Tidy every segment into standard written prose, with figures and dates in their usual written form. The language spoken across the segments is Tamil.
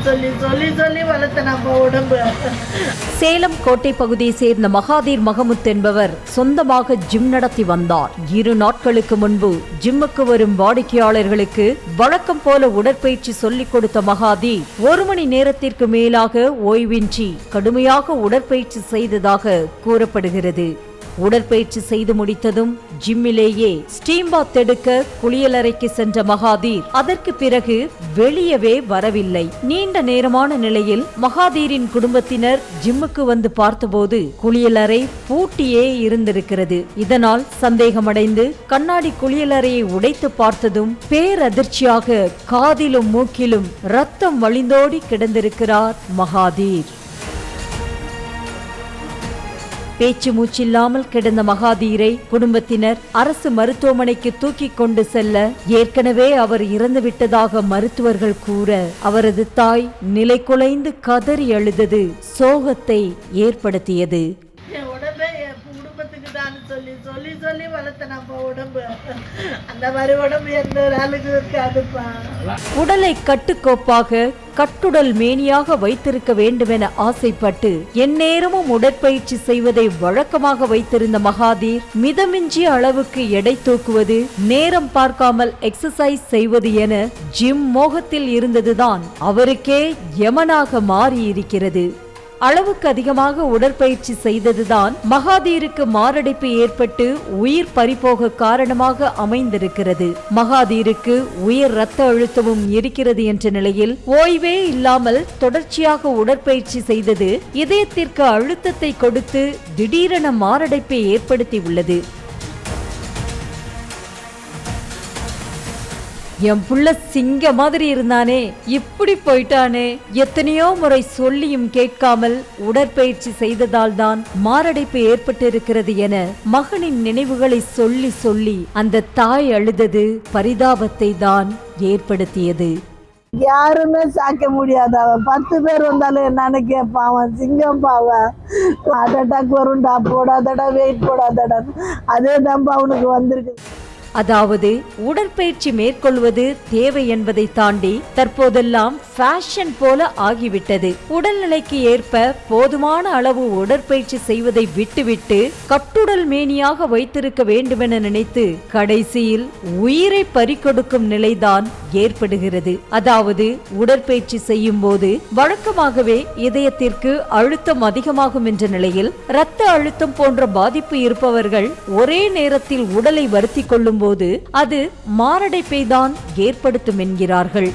சொல்லி சொல்லி சொல்லி வளர்த்த நம்ம உடம்பு. சேலம் கோட்டை பகுதியை சேர்ந்த மகாதீர் மகமுத் என்பவர் சொந்தமாக ஜிம் நடத்தி வந்தார். 2 நாட்களுக்கு முன்பு ஜிம்முக்கு வரும் வாடிக்கையாளர்களுக்கு வழக்கம் போல உடற்பயிற்சி சொல்லிக் கொடுத்த மகாதீர் 1 மணி நேரத்திற்கு மேலாக ஓய்வின்றி கடுமையாக உடற்பயிற்சி செய்ததாக கூறப்படுகிறது. உடற்பயிற்சி செய்து முடித்ததும் ஜிம்மிலேயே ஸ்டீம் பாத் எடுக்க குளியலறைக்கு சென்ற மகாதீர் அதற்கு பிறகு வெளியவே வரவில்லை. நீண்ட நேரமான நிலையில் மகாதீரின் குடும்பத்தினர் ஜிம்முக்கு வந்து பார்த்தபோது குளியலறை பூட்டியே இருந்திருக்கிறது. இதனால் சந்தேகமடைந்து கண்ணாடி குளியலறையை உடைத்து பார்த்ததும் பேரதிர்ச்சியாக காதிலும் மூக்கிலும் ரத்தம் வழிந்தோடி கிடந்திருக்கிறார் மகாதீர். பேச்சு மூச்சில்லாமல் கிடந்த மகாதீரை குடும்பத்தினர் அரசு மருத்துவமனைக்கு தூக்கி கொண்டு செல்ல ஏற்கனவே அவர் இறந்துவிட்டதாக மருத்துவர்கள் கூற அவரது தாய் நிலை குலைந்து கதறி அழுதது சோகத்தை ஏற்படுத்தியது. சொல்லி சொல்லி சொல்லி வளர்த்த நம்ம உடம்பு அந்த மாதிரி உடம்பு எந்த நாளுக்கு இருக்காதுப்பா. உடலை கட்டுக்கோப்பாக கட்டுடல் மேனியாக வைத்திருக்க வேண்டுமென ஆசைப்பட்டு எந்நேரமும் உடற்பயிற்சி செய்வதை வழக்கமாக வைத்திருந்த மகாதீர் மிதமிஞ்சிய அளவுக்கு எடை தூக்குவது, நேரம் பார்க்காமல் எக்ஸசைஸ் செய்வது என ஜிம் மோகத்தில் இருந்ததுதான் அவருக்கே யமனாக மாறியிருக்கிறது. அளவுக்கு அதிகமாக உடற்பயிற்சி செய்ததுதான் மகாதீருக்கு மாரடைப்பு ஏற்பட்டு உயிர் பறிபோக காரணமாக அமைந்திருக்கிறது. மகாதீருக்கு உயர் இரத்த அழுத்தமும் இருக்கிறது என்ற நிலையில் ஓய்வே இல்லாமல் தொடர்ச்சியாக உடற்பயிற்சி செய்தது இதயத்திற்கு அழுத்தத்தை கொடுத்து திடீரென மாரடைப்பை ஏற்படுத்தி உள்ளது. என் புள்ள சிங்க மாதிரி இருந்தானே, இப்படி போயிட்டானே, எத்தனையோ முறை சொல்லியும் கேட்காமல் உடற்பயிற்சி செய்ததால் தான் மாரடைப்பு ஏற்பட்டிருக்கிறது என மகனின் நினைவுகளை சொல்லி சொல்லி அந்த தாய் அழுதது பரிதாபத்தை தான் ஏற்படுத்தியது. யாருமே சாக்க முடியாது. அவன் 10 பேர் வந்தாலும் என்னன்னு கேட்பான். அவன் சிங்கம் பாவன். ஹார்ட் அட்டாக் வரும்டா, போடாதடா, வெயிட் போடாதடா. அதே தான்ப்பா அவனுக்கு வந்திருக்கு. அதாவது உடற்பயிற்சி மேற்கொள்வது தேவை என்பதை தாண்டி தற்போதெல்லாம் ஃபேஷன் போல ஆகிவிட்டது. உடல்நிலைக்கு ஏற்ப போதுமான அளவு உடற்பயிற்சி செய்வதை விட்டுவிட்டு கட்டுடல் மேனியாக வைத்திருக்க வேண்டுமென நினைத்து கடைசியில் உயிரை பறிகொடுக்கும் நிலைதான் ஏற்படுகிறது. அதாவது உடற்பயிற்சி செய்யும் போது வழக்கமாகவே இதயத்திற்கு அழுத்தம் அதிகமாகும் என்ற நிலையில் இரத்த அழுத்தம் போன்ற பாதிப்பு இருப்பவர்கள் ஒரே நேரத்தில் உடலை வருத்தி கொள்ளும் போது அது மாரடைப்பை தான் ஏற்படுத்தும் என்கிறார்கள்.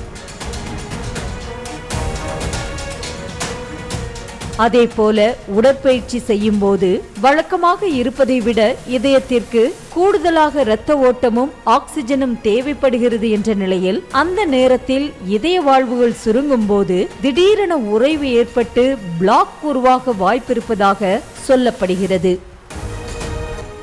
அதே போல உடற்பயிற்சி செய்யும் போது வழக்கமாக இருப்பதை விட இதயத்திற்கு கூடுதலாக இரத்த ஓட்டமும் ஆக்சிஜனும் தேவைப்படுகிறது என்ற நிலையில் அந்த நேரத்தில் இதய வாழ்வுகள் சுருங்கும் போது திடீரென உறைவு ஏற்பட்டு பிளாக் உருவாக வாய்ப்பிருப்பதாக சொல்லப்படுகிறது.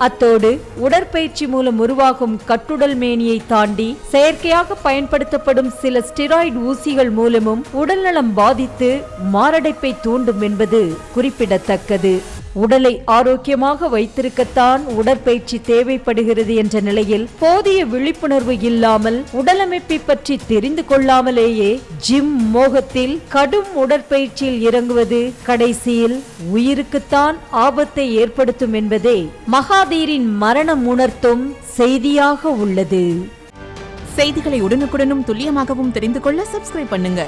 அத்தோடு உடற்பயிற்சி மூலம் உருவாகும் கட்டுடல் மேனியை தாண்டி செயற்கையாக பயன்படுத்தப்படும் சில ஸ்டெராய்டு ஊசிகள் மூலமும் உடல்நலம் பாதித்து மாரடைப்பை தூண்டும் என்பது குறிப்பிடத்தக்கது. உடலை ஆரோக்கியமாக வைத்திருக்கத்தான் உடற்பயிற்சி தேவைப்படுகிறது என்ற நிலையில் போதிய விழிப்புணர்வு இல்லாமல் உடலமைப்பை பற்றி தெரிந்து கொள்ளாமலேயே ஜிம் மோகத்தில் கடும் உடற்பயிற்சியில் இறங்குவது கடைசியில் உயிருக்குத்தான் ஆபத்தை ஏற்படுத்தும் என்பதே மகாதீரின் மரணம் உணர்த்தும் செய்தியாக உள்ளது. செய்திகளை உடனுக்குடனும் துல்லியமாகவும் தெரிந்து கொள்ள சப்ஸ்கிரைப் பண்ணுங்க.